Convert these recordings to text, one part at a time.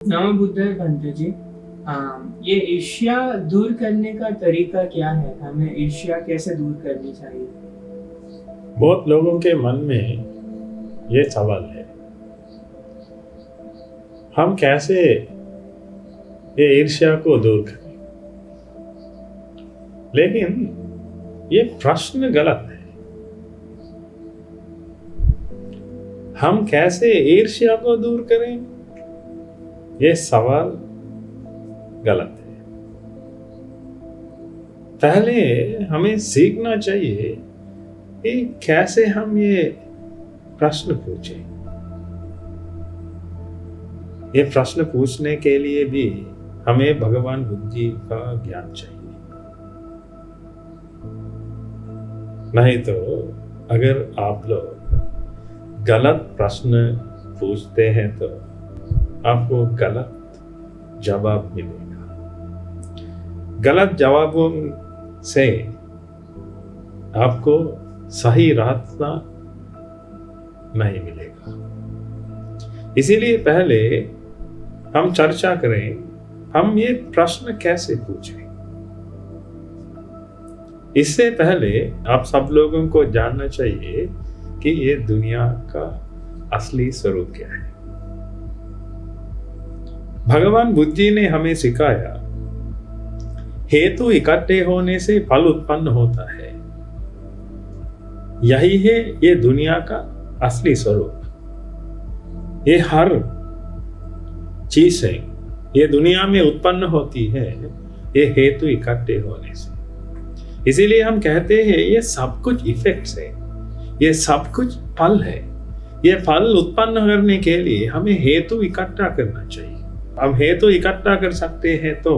नमो बुद्धाय भंते जी। ये ईर्ष्या दूर करने का तरीका क्या है? हमें ईर्ष्या कैसे दूर करनी चाहिए? बहुत लोगों के मन में ये सवाल है, हम कैसे ये ईर्ष्या को दूर करें। लेकिन ये प्रश्न गलत है। हम कैसे ईर्ष्या को दूर करें, ये सवाल गलत है। पहले हमें सीखना चाहिए कि कैसे हम ये प्रश्न पूछें। ये प्रश्न पूछने के लिए भी हमें भगवान बुद्धि का ज्ञान चाहिए। नहीं तो अगर आप लोग गलत प्रश्न पूछते हैं तो आपको गलत जवाब मिलेगा। गलत जवाबों से आपको सही रास्ता नहीं मिलेगा। इसीलिए पहले हम चर्चा करें, हम ये प्रश्न कैसे पूछें। इससे पहले आप सब लोगों को जानना चाहिए कि ये दुनिया का असली स्वरूप क्या है। भगवान बुद्धि ने हमें सिखाया, हेतु इकट्ठे होने से फल उत्पन्न होता है। यही है ये दुनिया का असली स्वरूप। ये हर चीज है, ये दुनिया में उत्पन्न होती है, ये हेतु इकट्ठे होने से। इसीलिए हम कहते हैं ये सब कुछ इफेक्ट्स है, ये सब कुछ फल है। ये फल उत्पन्न करने के लिए हमें हेतु इकट्ठा करना चाहिए। हम हेतु इकट्ठा कर सकते हैं तो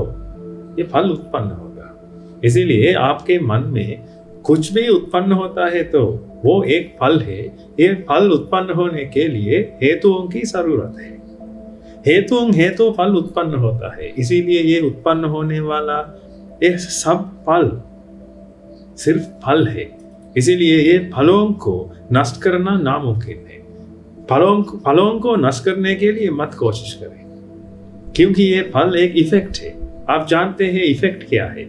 ये फल उत्पन्न होगा। इसीलिए आपके मन में कुछ भी उत्पन्न होता है तो वो एक फल है। ये फल उत्पन्न होने के लिए हेतुओं की जरूरत है। हेतु फल उत्पन्न होता है। इसीलिए ये उत्पन्न होने वाला ये सब फल सिर्फ फल है। इसीलिए ये फलों को नष्ट करना नामुमकिन है। फलों को नष्ट करने के लिए मत कोशिश करें, क्योंकि ये फल एक इफेक्ट है। आप जानते हैं इफेक्ट क्या है।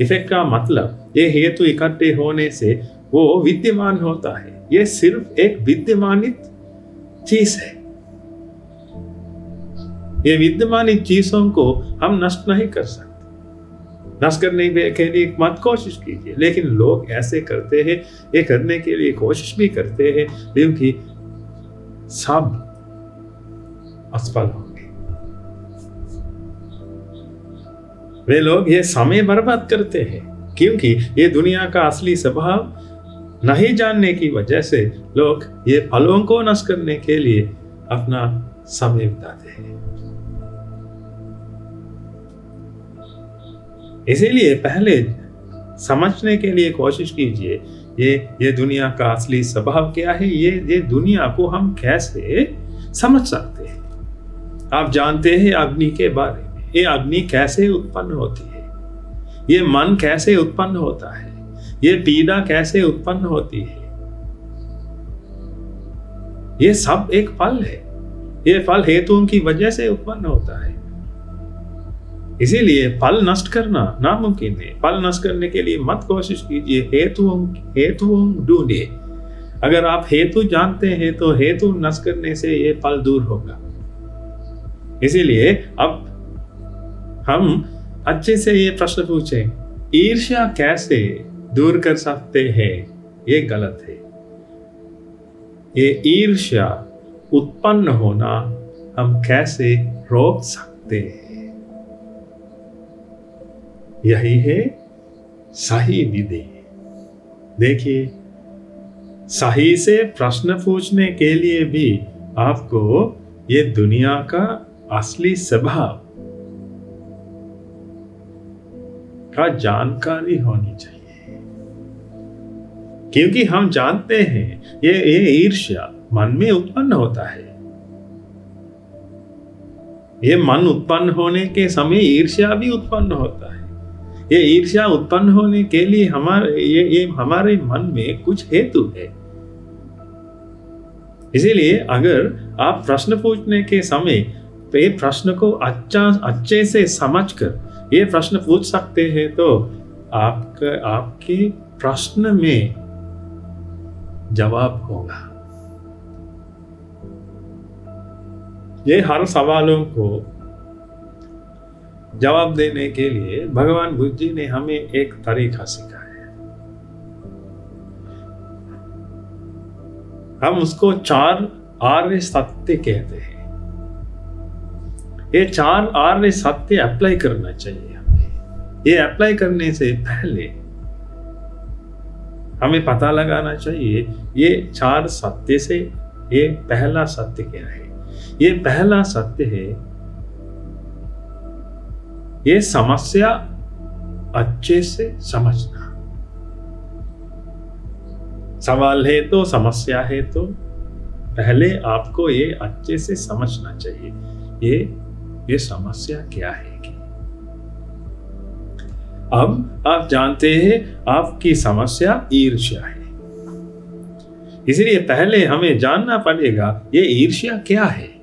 इफेक्ट का मतलब ये हेतु इकट्ठे होने से वो विद्यमान होता है। ये सिर्फ एक विद्यमानित चीज है। ये विद्यमानित चीजों को हम नष्ट नहीं कर सकते। नष्ट करने के लिए मत कोशिश कीजिए। लेकिन लोग ऐसे करते हैं, ये करने के लिए कोशिश भी करते हैं, क्योंकि सब असफल होंगे। वे लोग ये समय बर्बाद करते हैं, क्योंकि ये दुनिया का असली स्वभाव नहीं जानने की वजह से लोग ये फलों को नष्ट करने के लिए अपना समय बिताते हैं। इसीलिए पहले समझने के लिए कोशिश कीजिए ये दुनिया का असली स्वभाव क्या है। ये दुनिया को हम कैसे समझ सकते हैं। आप जानते हैं अग्नि के बारे में। ये अग्नि कैसे उत्पन्न होती है, ये मन कैसे उत्पन्न होता है, ये पीड़ा कैसे उत्पन्न होती है। ये सब एक फल है। ये फल हेतुओं की वजह से उत्पन्न होता है। इसीलिए फल नष्ट करना नामुमकिन है। फल नष्ट करने के लिए मत कोशिश कीजिए, हेतुओं ढूंढिए। अगर आप हेतु जानते हैं तो हेतु नष्ट करने से ये फल दूर होगा। इसीलिए अब हम अच्छे से ये प्रश्न पूछें, ईर्ष्या कैसे दूर कर सकते हैं। ये गलत है। ये ईर्ष्या उत्पन्न होना हम कैसे रोक सकते हैं, यही है सही विधि। देखिए, सही से प्रश्न पूछने के लिए भी आपको ये दुनिया का असली स्वभाव का जानकारी होनी चाहिए। क्योंकि हम जानते हैं ये ईर्ष्या मन में उत्पन्न होता है। ये मन उत्पन्न होने के समय ईर्ष्या भी उत्पन्न होता है। ये ईर्ष्या उत्पन्न होने के लिए हमारे मन में कुछ हेतु है। इसीलिए अगर आप प्रश्न पूछने के समय ये प्रश्न को अच्छे से समझकर ये प्रश्न पूछ सकते हैं तो आपके प्रश्न में जवाब होगा। ये हर सवालों को जवाब देने के लिए भगवान बुद्ध जी ने हमें एक तरीका सिखाया। हम उसको 4 आर्य सत्य कहते हैं। ये 4 आर्य सत्य अप्लाई करना चाहिए हमें। ये अप्लाई करने से पहले हमें पता लगाना चाहिए ये 4 सत्य से ये पहला सत्य क्या है। ये पहला सत्य है, ये समस्या अच्छे से समझना। सवाल है तो समस्या है तो पहले आपको ये अच्छे से समझना चाहिए ये समस्या क्या है। अब आप जानते हैं आपकी समस्या ईर्ष्या है, इसलिए पहले हमें जानना पड़ेगा ये ईर्ष्या क्या है।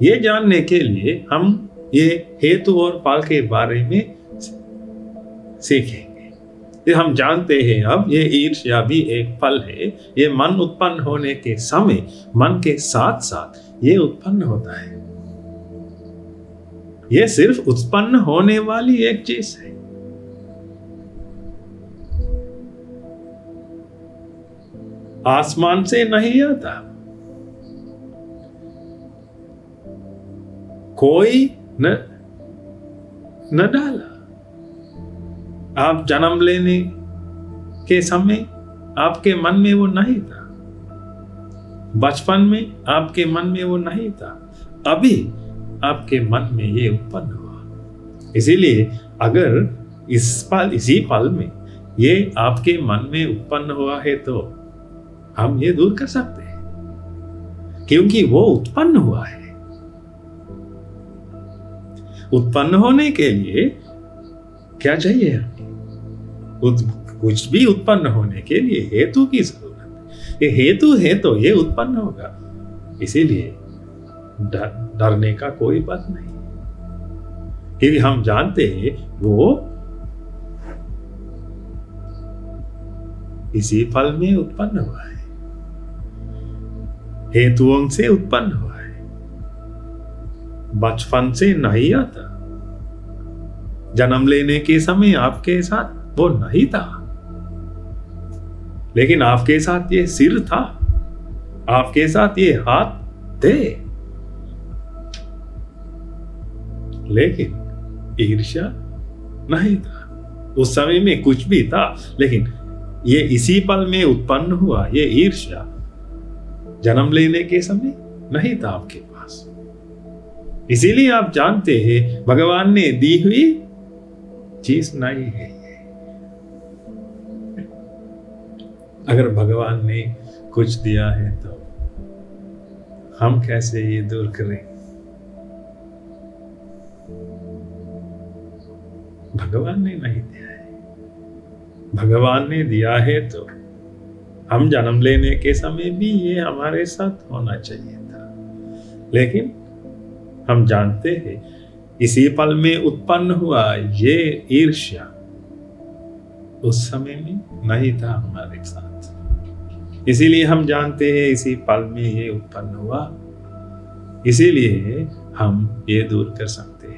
ये जानने के लिए हम ये हेतु और फल के बारे में सीखेंगे। हम जानते हैं अब ये ईर्ष्या भी एक फल है। ये मन उत्पन्न होने के समय मन के साथ साथ ये उत्पन्न होता है। ये सिर्फ उत्पन्न होने वाली एक चीज है। आसमान से नहीं आता, कोई न डाला। आप जन्म लेने के समय आपके मन में वो नहीं था, बचपन में आपके मन में वो नहीं था, अभी आपके मन में ये उत्पन्न हुआ। इसीलिए अगर इसी पल में ये आपके मन में उत्पन्न हुआ है तो हम ये दूर कर सकते हैं, क्योंकि वो उत्पन्न हुआ है। उत्पन्न होने के लिए क्या चाहिए हमें? कुछ भी उत्पन्न होने के लिए हेतु की जरूरत है। ये हेतु है तो ये उत्पन्न होगा। इसीलिए डरने का कोई बात नहीं, क्योंकि हम जानते हैं वो इसी फल में उत्पन्न हुआ है, हेतुओं से उत्पन्न हुआ है, बचपन से नहीं आता। जन्म लेने के समय आपके साथ वो नहीं था, लेकिन आपके साथ ये सिर था, आपके साथ ये हाथ थे, लेकिन ईर्ष्या नहीं था। उस समय में कुछ भी था, लेकिन ये इसी पल में उत्पन्न हुआ। ये ईर्ष्या जन्म लेने के समय नहीं था आपके पास। इसीलिए आप जानते हैं भगवान ने दी हुई चीज नहीं है। अगर भगवान ने कुछ दिया है तो हम कैसे ये दूर करें? भगवान ने नहीं दिया है। भगवान ने दिया है तो हम जन्म लेने के समय भी ये हमारे साथ होना चाहिए था, लेकिन हम जानते हैं इसी पल में उत्पन्न हुआ ये ईर्ष्या उस समय में नहीं था हमारे साथ। इसीलिए हम जानते हैं इसी पल में ये उत्पन्न हुआ, इसीलिए हम ये दूर कर सकते हैं।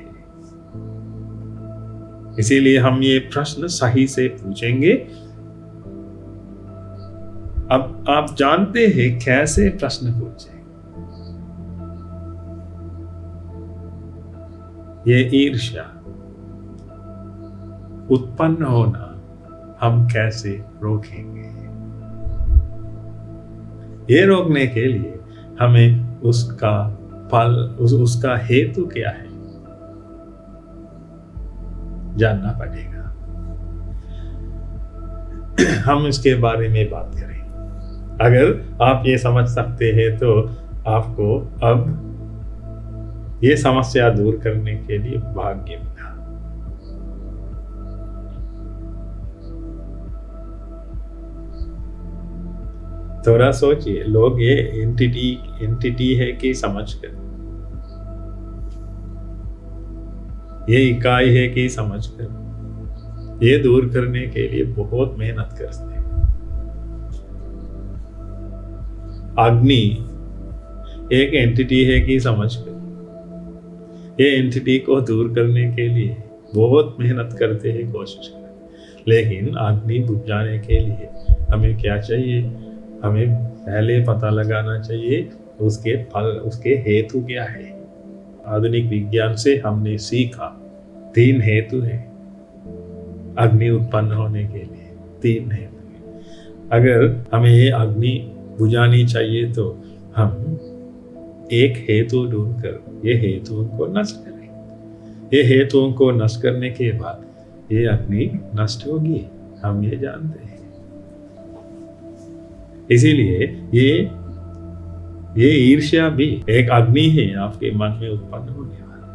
इसीलिए हम ये प्रश्न सही से पूछेंगे। अब आप जानते हैं कैसे प्रश्न पूछें। ये ईर्ष्या उत्पन्न होना हम कैसे रोकेंगे? ये रोकने के लिए हमें उसका फल, उसका हेतु क्या है, जानना पड़ेगा। हम इसके बारे में बात करें। अगर आप ये समझ सकते हैं तो आपको अब ये समस्या दूर करने के लिए भाग्य मिला। थोड़ा सोचिए, लोग ये एंटिटी है कि समझ कर ये इकाई है कि समझकर ये दूर करने के लिए बहुत मेहनत करते हैं। अग्नि एक एंटिटी है कि समझकर ये एंटिटी को दूर करने के लिए बहुत मेहनत करते हैं, कोशिश करते। लेकिन अग्नि बुझाने के लिए हमें क्या चाहिए? हमें पहले पता लगाना चाहिए उसके फल, उसके हेतु क्या है। आधुनिक विज्ञान से हमने सीखा 3 हेतु है अग्नि उत्पन्न होने के लिए। 3 हेतु है। अगर हमें ये अग्नि बुझानी चाहिए तो हम एक हेतु ढूंढकर ये हेतुओं को नष्ट करें। ये हेतुओं को नष्ट करने के बाद ये अग्नि नष्ट होगी, हम ये जानते हैं। इसीलिए ये ईर्ष्या भी एक अग्नि है आपके मन में उत्पन्न होने वाला।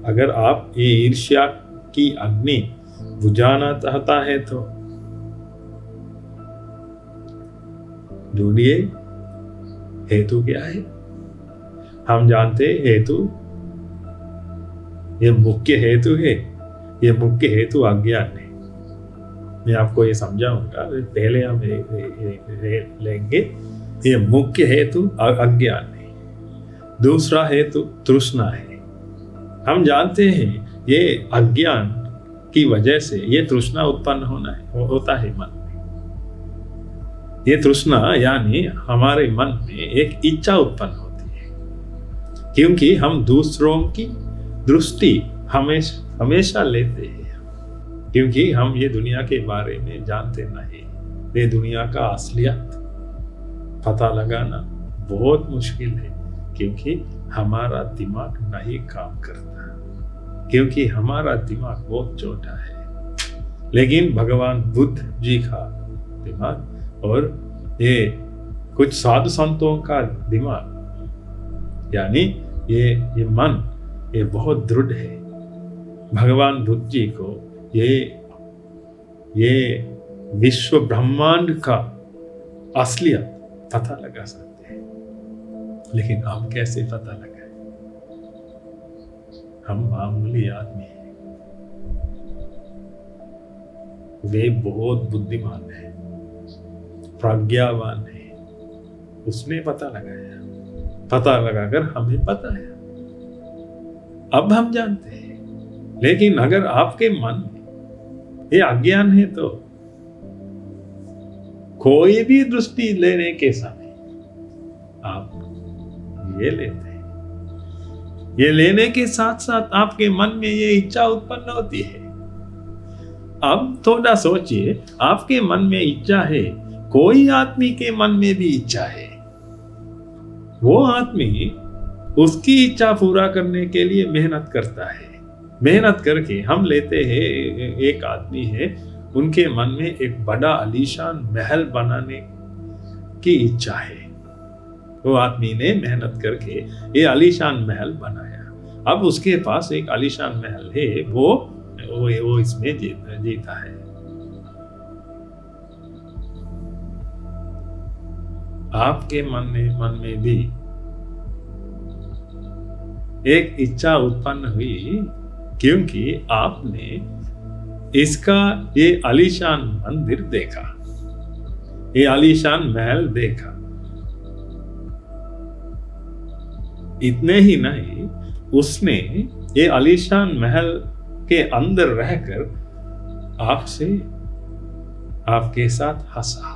अगर आप ये ईर्ष्या की अग्नि बुझाना चाहता है तो ढूंढिए हेतु क्या है। हम जानते हैं हेतु, ये मुख्य हेतु है। ये मुख्य हेतु अज्ञान है। मैं आपको ये समझाऊंगा, पहले हम लेंगे। ये मुख्य हेतु अज्ञान है। दूसरा हेतु तृष्णा है। हम जानते हैं ये अज्ञान की वजह से ये तृष्णा उत्पन्न होता है मन में। ये तृष्णा यानी हमारे मन में एक इच्छा उत्पन्न होती है, क्योंकि हम दूसरों की दृष्टि हमेशा लेते हैं, क्योंकि हम ये दुनिया के बारे में जानते नहीं। ये दुनिया का असलियत पता लगाना बहुत मुश्किल है, क्योंकि हमारा दिमाग नहीं काम करता, क्योंकि हमारा दिमाग बहुत छोटा है। लेकिन भगवान बुद्ध जी का दिमाग और ये कुछ साधु संतों का दिमाग यानी ये मन ये बहुत दृढ़ है। भगवान बुद्ध जी को ये विश्व ब्रह्मांड का असलियत पता लगा सकते हैं। लेकिन हम कैसे पता लगाएं? हम मामूली आदमी हैं। वे बहुत बुद्धिमान है, प्रज्ञावान है। उसने पता लगाया, पता लगाकर हमें पता है। अब हम जानते हैं। लेकिन अगर आपके मन में ये अज्ञान है तो कोई भी दृष्टि लेने के समय आप ये लेते हैं। ये लेने के साथ साथ आपके मन में ये इच्छा उत्पन्न होती है। अब थोड़ा सोचिए, आपके मन में इच्छा है, कोई आदमी के मन में भी इच्छा है। वो आदमी उसकी इच्छा पूरा करने के लिए मेहनत करता है। मेहनत करके हम लेते हैं, एक आदमी है, उनके मन में एक बड़ा आलीशान महल बनाने की इच्छा है। वो आदमी ने मेहनत करके ये आलीशान महल बनाया। अब उसके पास एक आलीशान महल है, वो इसमें जीता है। आपके मन में भी एक इच्छा उत्पन्न हुई, क्योंकि आपने इसका ये आलीशान मंदिर देखा, ये आलीशान महल देखा। इतने ही नहीं, उसने ये आलीशान महल के अंदर रहकर आपके साथ हंसा।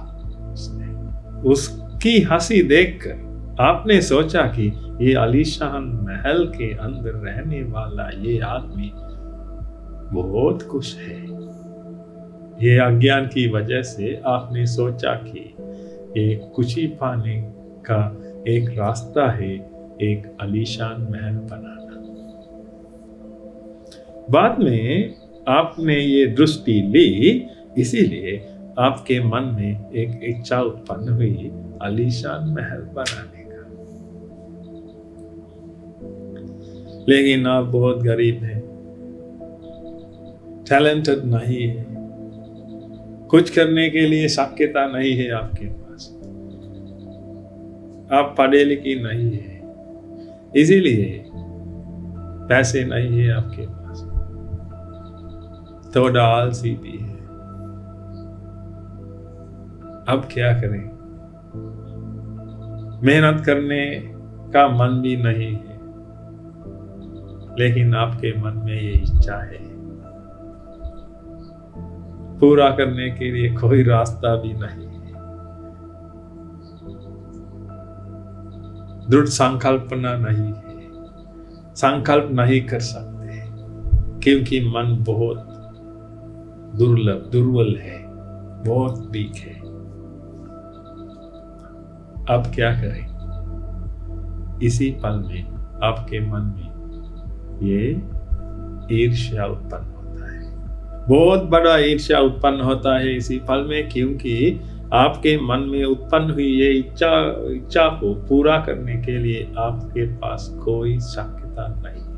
उसकी हंसी देखकर आपने सोचा कि ये आलीशान महल के अंदर रहने वाला ये आदमी बहुत खुश है। ये अज्ञान की वजह से आपने सोचा कि ये खुशी पाने का एक रास्ता है, एक आलीशान महल बनाना। बाद में आपने ये दृष्टि ली, इसीलिए आपके मन में एक इच्छा उत्पन्न हुई आलीशान महल बनाने का। लेकिन आप बहुत गरीब हैं, टैलेंटेड नहीं है, कुछ करने के लिए सक्षमता नहीं है आपके पास, आप पढ़े लिखे नहीं है, इसीलिए पैसे नहीं है आपके पास, थोड़ा आलसी भी है, अब क्या करें? मेहनत करने का मन भी नहीं है, लेकिन आपके मन में ये इच्छा है, पूरा करने के लिए कोई रास्ता भी नहीं है, दृढ़ संकल्पना नहीं है, संकल्प नहीं कर सकते क्योंकि मन बहुत दुर्बल है, बहुत वीक है। अब क्या करें? इसी पल में आपके मन में ये ईर्ष्या उत्पन्न होता है, बहुत बड़ा ईर्ष्या उत्पन्न होता है इसी पल में, क्योंकि आपके मन में उत्पन्न हुई ये इच्छा को पूरा करने के लिए आपके पास कोई शक्यता नहीं है।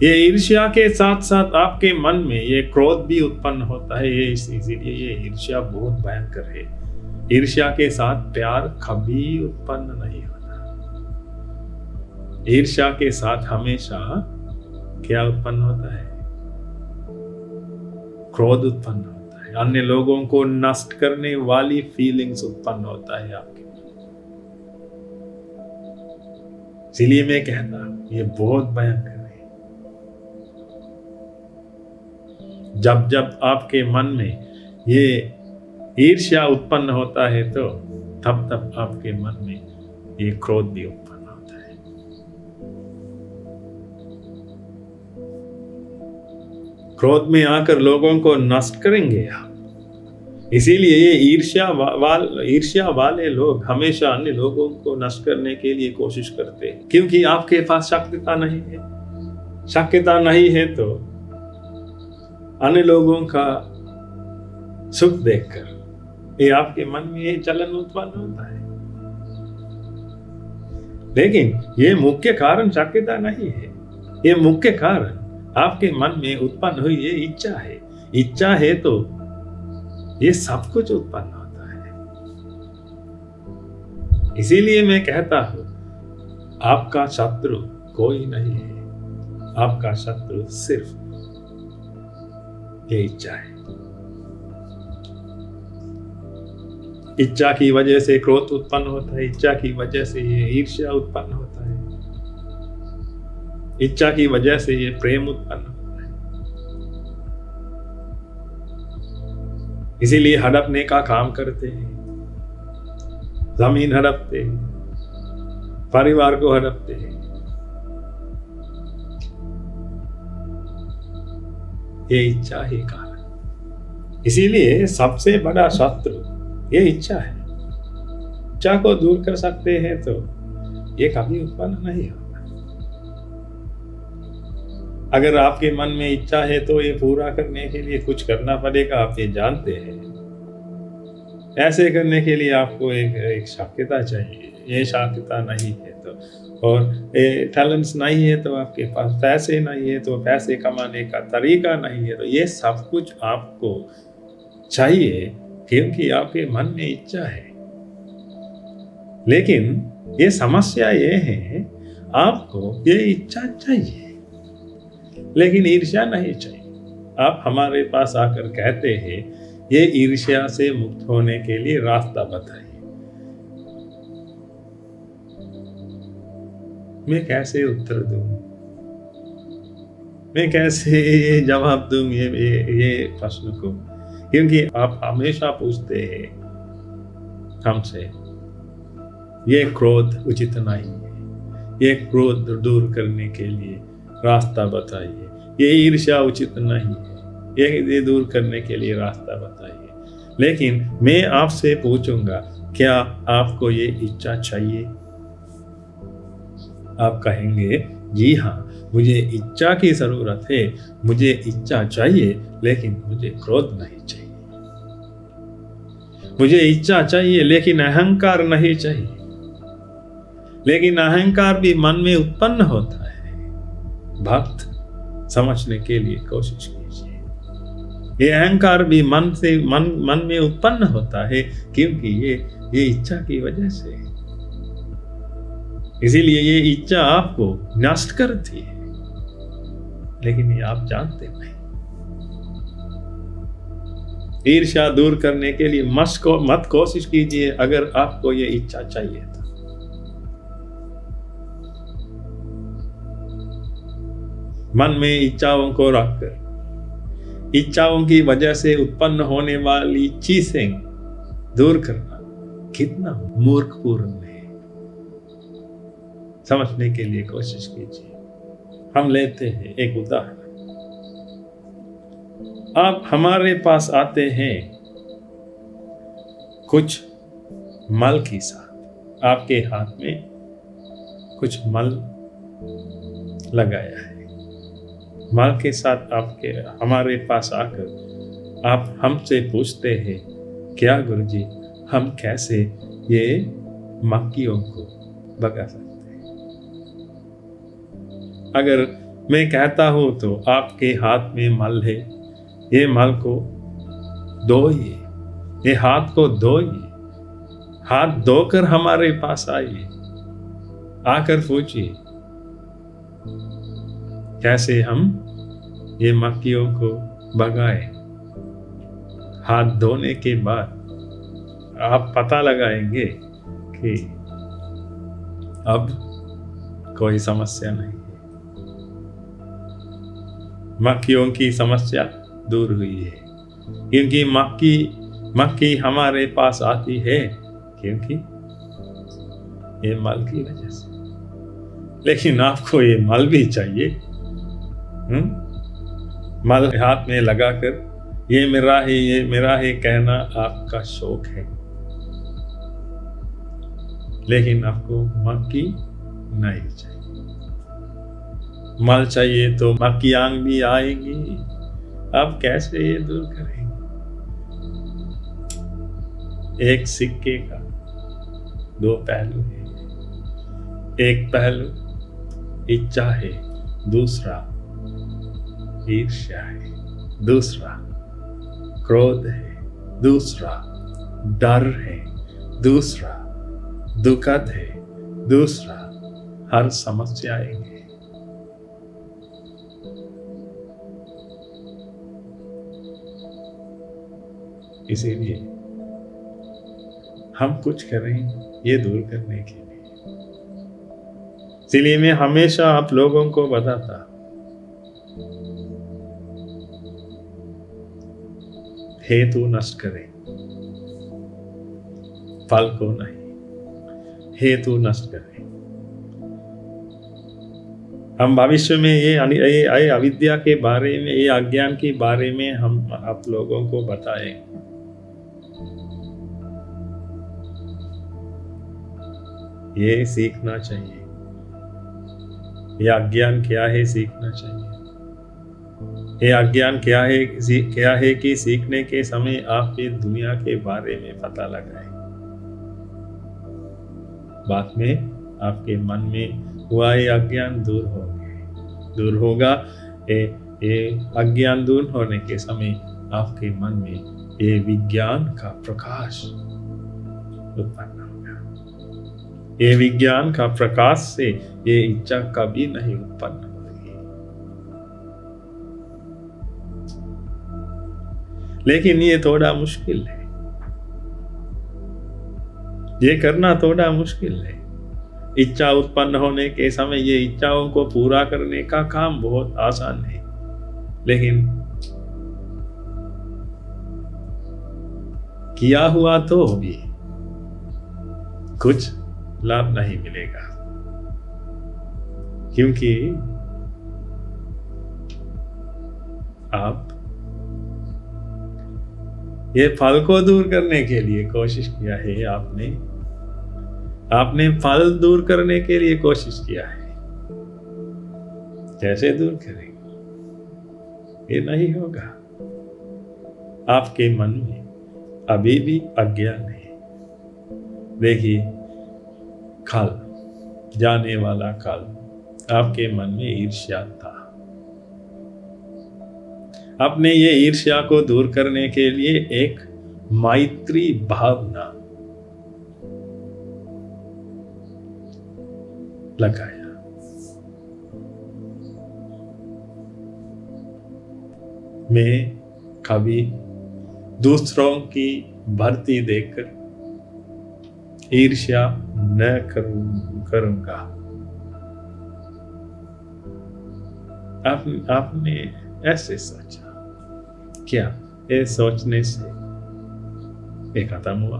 ये ईर्ष्या के साथ साथ आपके मन में ये क्रोध भी उत्पन्न होता है, ये इसीलिए ये ईर्ष्या बहुत भयंकर है। ईर्ष्या के साथ प्यार कभी उत्पन्न नहीं होता। ईर्ष्या के साथ हमेशा क्या उत्पन्न होता है? क्रोध उत्पन्न होता है, अन्य लोगों को नष्ट करने वाली फीलिंग्स उत्पन्न होता है आपके। इसीलिए मैं कहता हूं ये बहुत भयंकर है। जब जब आपके मन में ये ईर्ष्या उत्पन्न होता है तो तब तब आपके मन में ये क्रोध भी उत्पन्न होता है। क्रोध में आकर लोगों को नष्ट करेंगे आप। इसीलिए ये ईर्ष्या वाले लोग हमेशा अन्य लोगों को नष्ट करने के लिए कोशिश करते हैं, क्योंकि आपके पास शक्तिता नहीं है। शक्तिता नहीं है तो अन्य लोगों का सुख देखकर ये आपके मन में ये चलन उत्पन्न होता है। लेकिन ये मुख्य कारण शक्तिता नहीं है, ये मुख्य कारण आपके मन में उत्पन्न हुई ये इच्छा है। इच्छा है तो ये सब कुछ उत्पन्न होता है। इसीलिए मैं कहता हूं आपका शत्रु कोई नहीं है, आपका शत्रु सिर्फ ये इच्छा है। इच्छा की वजह से क्रोध उत्पन्न होता है, इच्छा की वजह से ये ईर्ष्या उत्पन्न होता है, इच्छा की वजह से ये प्रेम उत्पन्न होता है। इसीलिए हड़पने का काम करते हैं, जमीन हड़पते हैं, परिवार को हड़पते हैं। ये इच्छा ही कारण। इसीलिए सबसे बड़ा शत्रु ये इच्छा है। इच्छा को दूर कर सकते हैं तो ये कभी उत्पन्न नहीं होगा। अगर आपके मन में इच्छा है तो ये पूरा करने के लिए कुछ करना पड़ेगा, आप ये जानते हैं। ऐसे करने के लिए आपको एक शक्यता चाहिए। ये शक्यता नहीं है तो, और टैलेंट्स नहीं है तो, आपके पास पैसे नहीं है तो, पैसे कमाने का तरीका नहीं है तो, ये सब कुछ आपको चाहिए क्योंकि आपके मन में इच्छा है। लेकिन ये समस्या ये है, आपको ये इच्छा चाहिए लेकिन ईर्ष्या नहीं चाहिए। आप हमारे पास आकर कहते हैं ये ईर्ष्या से मुक्त होने के लिए रास्ता बताइए। मैं कैसे उत्तर दूं? मैं कैसे ये जवाब दूं ये प्रश्न को? क्योंकि आप हमेशा पूछते हैं हमसे ये क्रोध उचित नहीं है, ये क्रोध दूर करने के लिए रास्ता बताइए, ये ईर्ष्या उचित नहीं है, ये दूर करने के लिए रास्ता बताइए। लेकिन मैं आपसे पूछूंगा क्या आपको ये इच्छा चाहिए? आप कहेंगे जी हाँ, मुझे इच्छा की जरूरत है, मुझे इच्छा चाहिए लेकिन मुझे क्रोध नहीं चाहिए। मुझे इच्छा चाहिए लेकिन अहंकार नहीं चाहिए। लेकिन अहंकार भी मन में उत्पन्न होता है। भक्त समझने के लिए कोशिश कीजिए। ये अहंकार भी मन में उत्पन्न होता है क्योंकि ये इच्छा की वजह से। इसीलिए ये इच्छा आपको नष्ट करती है, लेकिन ये आप जानते नहीं। ईर्ष्या दूर करने के लिए मत कोशिश कीजिए अगर आपको ये इच्छा चाहिए तो। मन में इच्छाओं को रखकर इच्छाओं की वजह से उत्पन्न होने वाली चीजें दूर करना कितना मूर्खपूर्ण है, समझने के लिए कोशिश कीजिए। हम लेते हैं एक उदाहरण। आप हमारे पास आते हैं कुछ मल के साथ, आपके हाथ में कुछ मल लगाया है। मल के साथ आपके हमारे पास आकर आप हमसे पूछते हैं, क्या गुरुजी हम कैसे ये मक्खियों को भगा सकते हैं? अगर मैं कहता हूं तो आपके हाथ में मल है, ये मल को धोइए, ये हाथ को धोइए, हाथ धोकर हमारे पास आइए, आकर पूछिए कैसे हम ये मक्खियों को भगाएं। हाथ धोने के बाद आप पता लगाएंगे कि अब कोई समस्या नहीं है, मक्खियों की समस्या दूर हुई है। क्योंकि मक्खी हमारे पास आती है क्योंकि ये मल की वजह से। लेकिन आपको ये मल भी चाहिए। मल हाथ में लगाकर ये मेरा है कहना आपका शौक है, लेकिन आपको मक्खी नहीं चाहिए। मल चाहिए तो मक्खियाँ भी आएंगी, आप कैसे ये दूर करेंगे? एक सिक्के का दो पहलू है। एक पहलू इच्छा है, दूसरा ईर्ष्या है, दूसरा क्रोध है, दूसरा डर है, दूसरा दुखद है, दूसरा हर समस्याएं है। इसीलिए हम कुछ करें ये दूर करने के लिए। इसीलिए मैं हमेशा आप लोगों को बताता, हेतु नष्ट करें, फल को नहीं, हेतु नष्ट करें। हम भविष्य में ये अविद्या के बारे में, ये अज्ञान के बारे में हम आप लोगों को बताएंगे। ये सीखना चाहिए, ये अज्ञान क्या है सीखना चाहिए। ये अज्ञान क्या है कि सीखने के समय आप ये दुनिया के बारे में पता लगाएं। बाद में आपके मन में हुआ ये अज्ञान दूर होगा। ये अज्ञान दूर होने के समय आपके मन में ये विज्ञान का प्रकाश उत्पन्न होगा। ये विज्ञान का प्रकाश से ये इच्छा कभी नहीं उत्पन्न होगी। लेकिन ये थोड़ा मुश्किल है, ये करना थोड़ा मुश्किल है। इच्छा उत्पन्न होने के समय ये इच्छाओं को पूरा करने का काम बहुत आसान है, लेकिन किया हुआ तो भी कुछ लाभ नहीं मिलेगा, क्योंकि आप ये फल को दूर करने के लिए कोशिश किया है, आपने फल दूर करने के लिए कोशिश किया है। कैसे दूर करेंगे? ये नहीं होगा। आपके मन में अभी भी अज्ञान है। देखिए, कल जाने वाला कल आपके मन में ईर्ष्या था। आपने ये ईर्ष्या को दूर करने के लिए एक मैत्री भावना लगाया। मैं कभी दूसरों की भर्ती देखकर ईर्ष्या न करूंगा। आपने ऐसे सोचा क्या? ये सोचने से ये खत्म हुआ?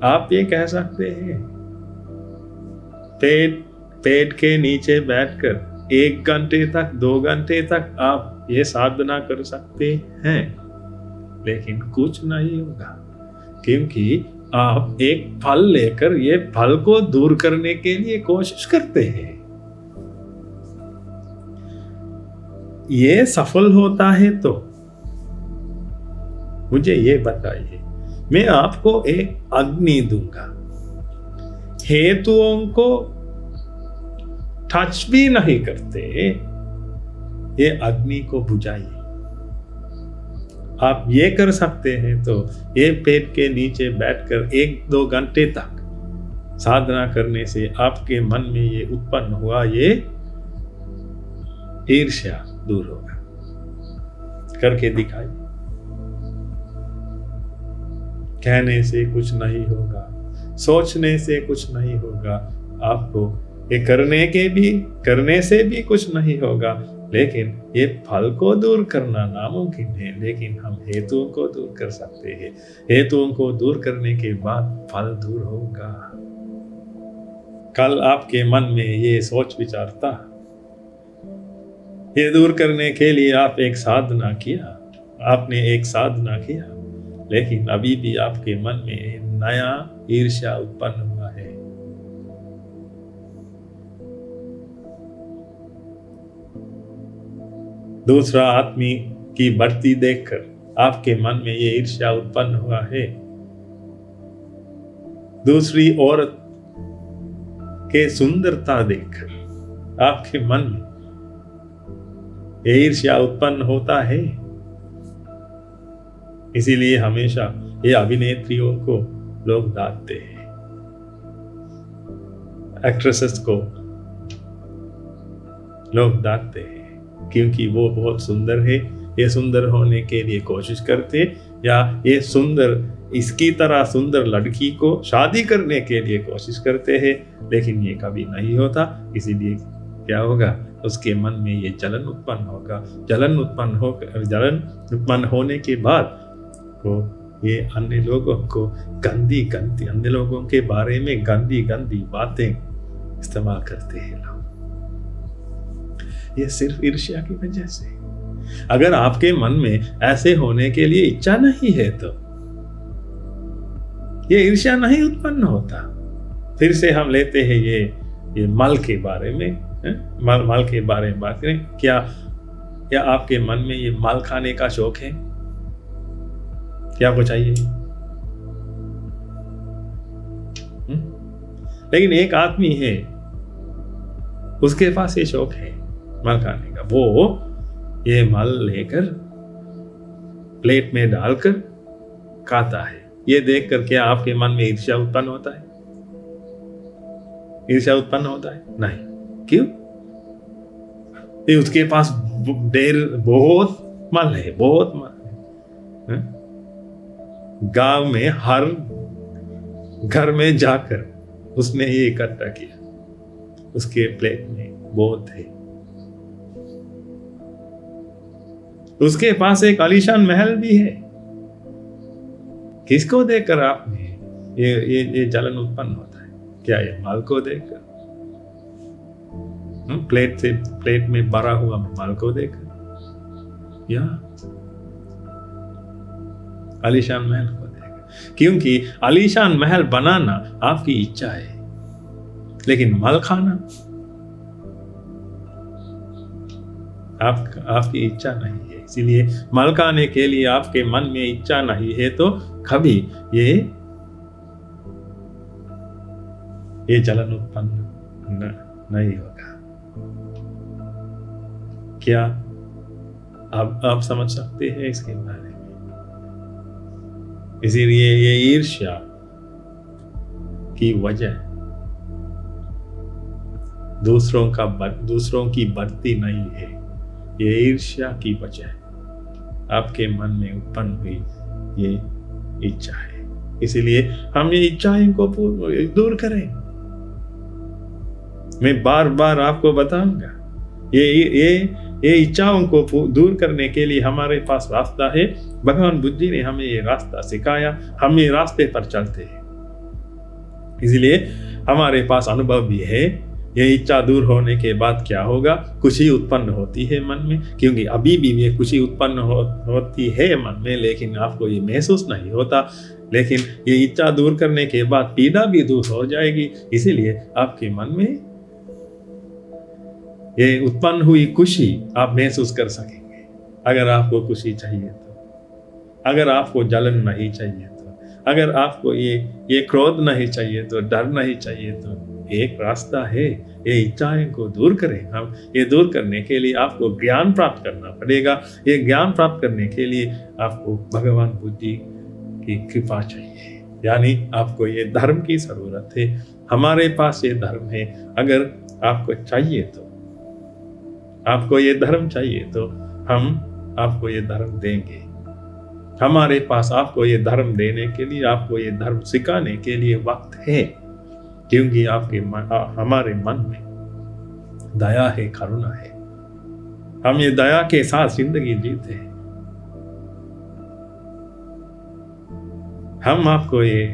आप ये कह सकते हैं पेट के नीचे बैठकर 1 घंटे तक 2 घंटे तक आप ये साधना कर सकते हैं, लेकिन कुछ नहीं होगा, क्योंकि आप एक फल लेकर ये फल को दूर करने के लिए कोशिश करते हैं। ये सफल होता है तो मुझे ये बताइए, मैं आपको एक अग्नि दूंगा, हेतुओं को टच भी नहीं करते, ये अग्नि को बुझाइए। आप ये कर सकते हैं तो ये पेट के नीचे बैठकर 1-2 घंटे तक साधना करने से आपके मन में ये उत्पन्न हुआ ये ईर्ष्या दूर होगा। करके दिखाइए। कहने से कुछ नहीं होगा, सोचने से कुछ नहीं होगा, आपको ये करने से भी कुछ नहीं होगा, लेकिन ये फल को दूर करना नामुमकिन है, लेकिन हम हेतुओं को दूर कर सकते हैं। हेतुओं को दूर करने के बाद फल दूर होगा। कल आपके मन में ये सोच विचार था, ये दूर करने के लिए आपने एक साधना किया, लेकिन अभी भी आपके मन में नया ईर्ष्या उत्पन्न हुआ है। दूसरा आदमी की बढ़ती देखकर आपके मन में ये ईर्ष्या उत्पन्न हुआ है। दूसरी औरत के सुंदरता देखकर आपके मन में ये ईर्ष्या उत्पन्न होता है। इसीलिए हमेशा ये अभिनेत्रियों को लोग डांटते हैं, एक्ट्रेसेस को लोग डांटते हैं, क्योंकि वो बहुत सुंदर है। ये सुंदर होने के लिए कोशिश करते, या ये इसकी तरह सुंदर लड़की को शादी करने के लिए कोशिश करते हैं, लेकिन ये कभी नहीं होता। इसीलिए क्या होगा, उसके मन में ये जलन उत्पन्न होगा। जलन उत्पन्न होने के बाद वो ये अन्य लोगों को अन्य लोगों के बारे में गंदी बातें इस्तेमाल करते हैं लोग। ये सिर्फ ईर्ष्या की वजह से। अगर आपके मन में ऐसे होने के लिए इच्छा नहीं है तो ये ईर्ष्या नहीं उत्पन्न होता। फिर से हम लेते हैं ये मल के बारे में, मल के बारे में बात करें। क्या आपके मन में ये मल खाने का शौक है? क्या आपको चाहिए? लेकिन एक आदमी है, उसके पास ये शौक है मल खाने का। वो ये मल लेकर प्लेट में डालकर खाता है। ये देखकर क्या आपके मन में ईर्ष्या उत्पन्न होता है? ईर्ष्या उत्पन्न होता है? नहीं। क्यों? ये उसके पास बहुत मल है। गांव में हर घर में जाकर उसने ये इकट्ठा किया, उसके प्लेट में बहुत है। उसके पास एक आलीशान महल भी है। किसको देखकर आप में ये जलन उत्पन्न होता है? क्या ये माल को देखकर? प्लेट में भरा हुआ माल को देखकर, या आलीशान महल को देखकर? क्योंकि आलीशान महल बनाना आपकी इच्छा है, लेकिन मल खाना आपकी इच्छा नहीं है। इसीलिए मल खाने के लिए आपके मन में इच्छा नहीं है तो कभी ये जलन उत्पन्न नहीं होगा। क्या आप समझ सकते हैं इसके बारे में? इसीलिए ये ईर्ष्या की वजह दूसरों की बढ़ती नहीं है, ये ईर्ष्या की वजह आपके मन में उत्पन्न हुई ये इच्छा है। इसीलिए हम ये इच्छाएं को दूर करें। मैं बार बार आपको बताऊंगा, ये इच्छाओं को दूर करने के लिए हमारे पास रास्ता है। भगवान बुद्ध जी ने हमें ये रास्ता सिखाया, हम ये रास्ते पर चलते हैं। इसलिए हमारे पास अनुभव भी है। ये इच्छा दूर होने के बाद क्या होगा? खुशी उत्पन्न होती है मन में, क्योंकि अभी भी ये खुशी उत्पन्न होती है मन में, लेकिन आपको ये महसूस नहीं होता। लेकिन ये इच्छा दूर करने के बाद पीड़ा भी दूर हो जाएगी। इसीलिए आपके मन में ये उत्पन्न हुई खुशी आप महसूस कर सकेंगे। अगर आपको खुशी चाहिए तो, अगर आपको जलन नहीं चाहिए तो, अगर आपको ये क्रोध नहीं चाहिए तो, डर नहीं चाहिए तो, एक रास्ता है, ये इच्छाएं को दूर करें। हम ये दूर करने के लिए आपको ज्ञान प्राप्त करना पड़ेगा। ये ज्ञान प्राप्त करने के लिए आपको भगवान बुद्ध जी की कृपा चाहिए, यानी आपको ये धर्म की जरूरत है। हमारे पास ये धर्म है। अगर आपको चाहिए तो, आपको ये धर्म चाहिए तो हम आपको ये धर्म देंगे। हमारे पास आपको ये धर्म देने के लिए, आपको ये धर्म सिखाने के लिए वक्त है, क्योंकि हमारे मन में दया है, करुणा है। हम ये दया के साथ जिंदगी जीते हैं। हम आपको ये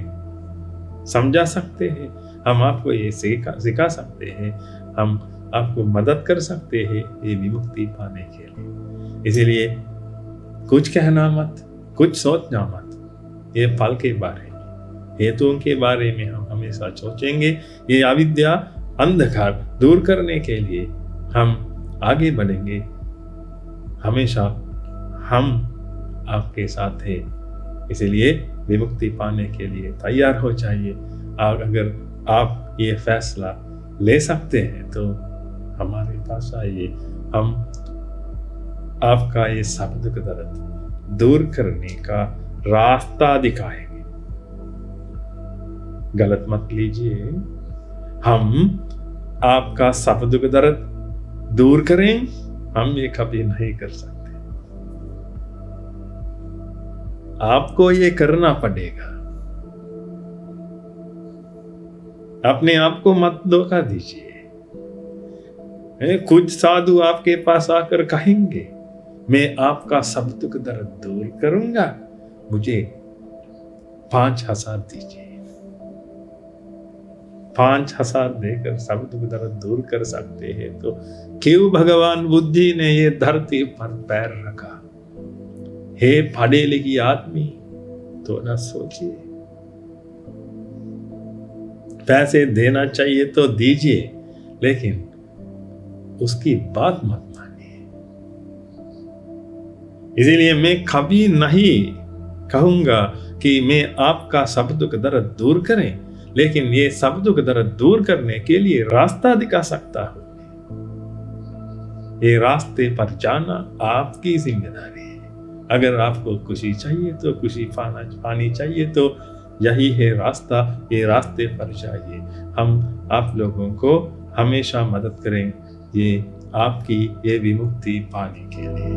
समझा सकते हैं, हम आपको ये सिखा सकते हैं, हम आपको मदद कर सकते हैं ये विमुक्ति पाने के लिए। इसीलिए कुछ कहना मत, कुछ सोचना मत। ये फल के बारे में, हेतुओं के बारे में हम हमेशा सोचेंगे। ये अविद्या अंधकार दूर करने के लिए हम आगे बढ़ेंगे। हमेशा हम आपके साथ हैं। इसलिए विमुक्ति पाने के लिए तैयार हो जाइए। और अगर आप ये फैसला ले सकते हैं तो हमारे पास आइए। हम आपका ये सब दुख दर्द दूर करने का रास्ता दिखाएंगे। गलत मत लीजिए। हम आपका सब दुख दर्द दूर करें, हम ये कभी नहीं कर सकते। आपको ये करना पड़ेगा। अपने आप को मत धोखा दीजिए। कुछ साधु आपके पास आकर कहेंगे, मैं आपका सब दुख दर्द दूर करूंगा, मुझे 5,000 दीजिए। 5,000 देकर सब दुख दर्द दूर कर सकते हैं तो क्यों भगवान बुद्ध जी ने ये धरती पर पैर रखा? हे पढ़े लिखी आदमी, थोड़ा सोचिए। पैसे देना चाहिए तो दीजिए, लेकिन उसकी बात मत मानिए। इसीलिए मैं कभी नहीं कहूंगा कि मैं आपका सब दुख दर्द दूर करें, लेकिन ये सब दुख दर्द दूर करने के लिए रास्ता दिखा सकता हूं। ये रास्ते पर जाना आपकी जिम्मेदारी है। अगर आपको खुशी चाहिए तो, खुशी पानी चाहिए तो यही है रास्ता। ये रास्ते पर जाइए। हम आप लोगों को हमेशा मदद करें ये आपकी ये विमुक्ति पाने के लिए।